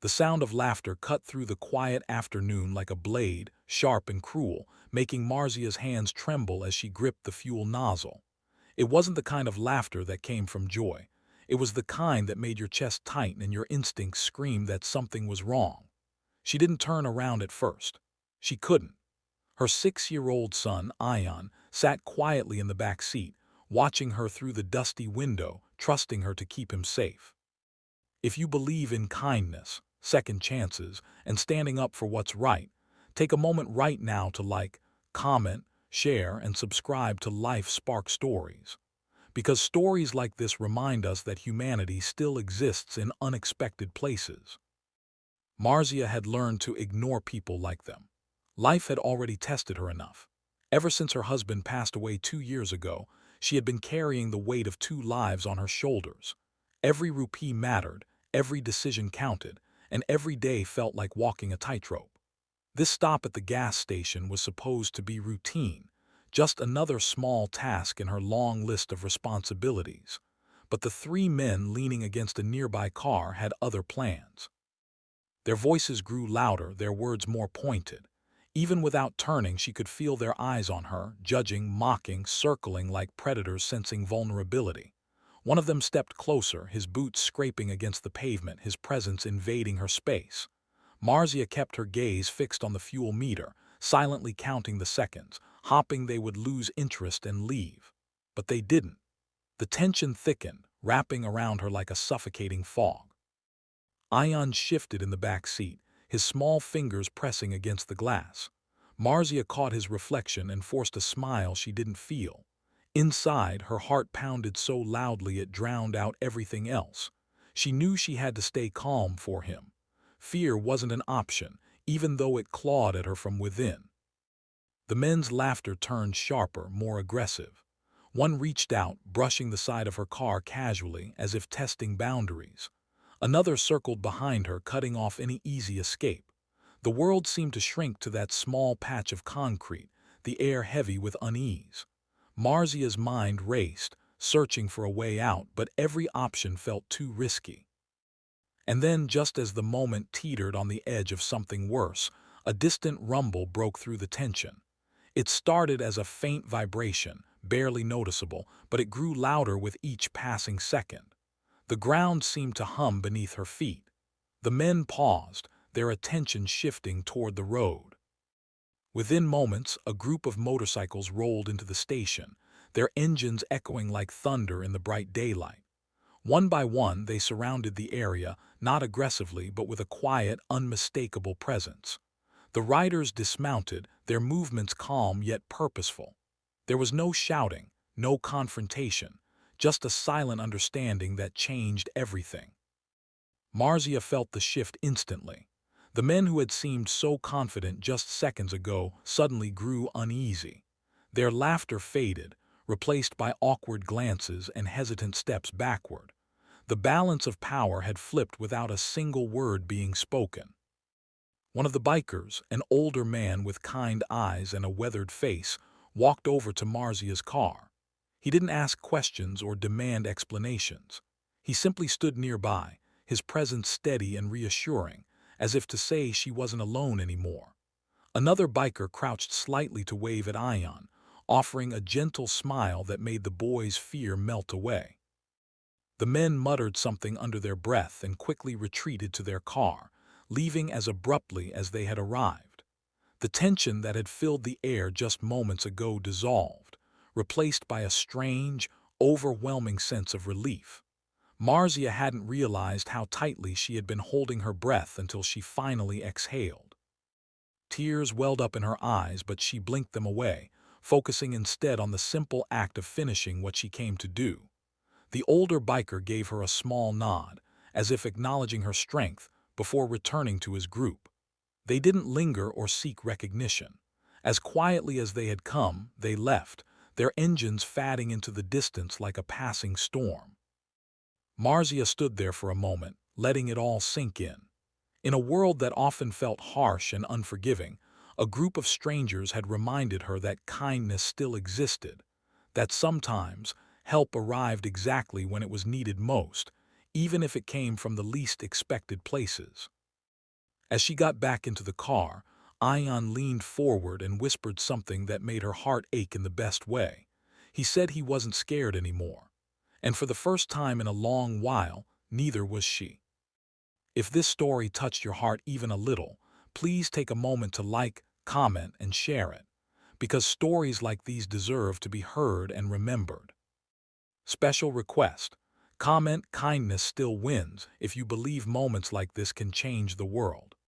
The sound of laughter cut through the quiet afternoon like a blade, sharp and cruel, making Marzia's hands tremble as she gripped the fuel nozzle. It wasn't the kind of laughter that came from joy. It was the kind that made your chest tighten and your instincts scream that something was wrong. She didn't turn around at first. She couldn't. Her 6-year-old son, Ion, sat quietly in the back seat, watching her through the dusty window, trusting her to keep him safe. If you believe in kindness, second chances, and standing up for what's right, take a moment right now to like, comment, share, and subscribe to Life Spark Stories. Because stories like this remind us that humanity still exists in unexpected places. Marzia had learned to ignore people like them. Life had already tested her enough. Ever since her husband passed away 2 years ago, she had been carrying the weight of 2 lives on her shoulders. Every rupee mattered, every decision counted, and every day felt like walking a tightrope. This stop at the gas station was supposed to be routine, just another small task in her long list of responsibilities. But the 3 men leaning against a nearby car had other plans. Their voices grew louder, their words more pointed. Even without turning, she could feel their eyes on her, judging, mocking, circling like predators sensing vulnerability. One of them stepped closer, his boots scraping against the pavement, his presence invading her space. Marzia kept her gaze fixed on the fuel meter, silently counting the seconds, hoping they would lose interest and leave. But they didn't. The tension thickened, wrapping around her like a suffocating fog. Ion shifted in the back seat, his small fingers pressing against the glass. Marzia caught his reflection and forced a smile she didn't feel. Inside, her heart pounded so loudly it drowned out everything else. She knew she had to stay calm for him. Fear wasn't an option, even though it clawed at her from within. The men's laughter turned sharper, more aggressive. One reached out, brushing the side of her car casually, as if testing boundaries. Another circled behind her, cutting off any easy escape. The world seemed to shrink to that small patch of concrete, the air heavy with unease. Marzia's mind raced, searching for a way out, but every option felt too risky. And then, just as the moment teetered on the edge of something worse, a distant rumble broke through the tension. It started as a faint vibration, barely noticeable, but it grew louder with each passing second. The ground seemed to hum beneath her feet. The men paused, their attention shifting toward the road. Within moments, a group of motorcycles rolled into the station, their engines echoing like thunder in the bright daylight. One by one, they surrounded the area, not aggressively but with a quiet, unmistakable presence. The riders dismounted, their movements calm yet purposeful. There was no shouting, no confrontation, just a silent understanding that changed everything. Marzia felt the shift instantly. The men who had seemed so confident just seconds ago suddenly grew uneasy. Their laughter faded, replaced by awkward glances and hesitant steps backward. The balance of power had flipped without a single word being spoken. One of the bikers, an older man with kind eyes and a weathered face, walked over to Marzia's car. He didn't ask questions or demand explanations. He simply stood nearby, his presence steady and reassuring, as if to say she wasn't alone anymore. Another biker crouched slightly to wave at Ion, offering a gentle smile that made the boy's fear melt away. The men muttered something under their breath and quickly retreated to their car, leaving as abruptly as they had arrived. The tension that had filled the air just moments ago dissolved, replaced by a strange, overwhelming sense of relief. Marzia hadn't realized how tightly she had been holding her breath until she finally exhaled. Tears welled up in her eyes, but she blinked them away, focusing instead on the simple act of finishing what she came to do. The older biker gave her a small nod, as if acknowledging her strength, before returning to his group. They didn't linger or seek recognition. As quietly as they had come, they left, their engines fading into the distance like a passing storm. Marzia stood there for a moment, letting it all sink in. In a world that often felt harsh and unforgiving, a group of strangers had reminded her that kindness still existed, that sometimes help arrived exactly when it was needed most, even if it came from the least expected places. As she got back into the car, Ion leaned forward and whispered something that made her heart ache in the best way. He said he wasn't scared anymore. And for the first time in a long while, neither was she. If this story touched your heart even a little, please take a moment to like, comment, and share it, because stories like these deserve to be heard and remembered. Special request: comment kindness still wins if you believe moments like this can change the world.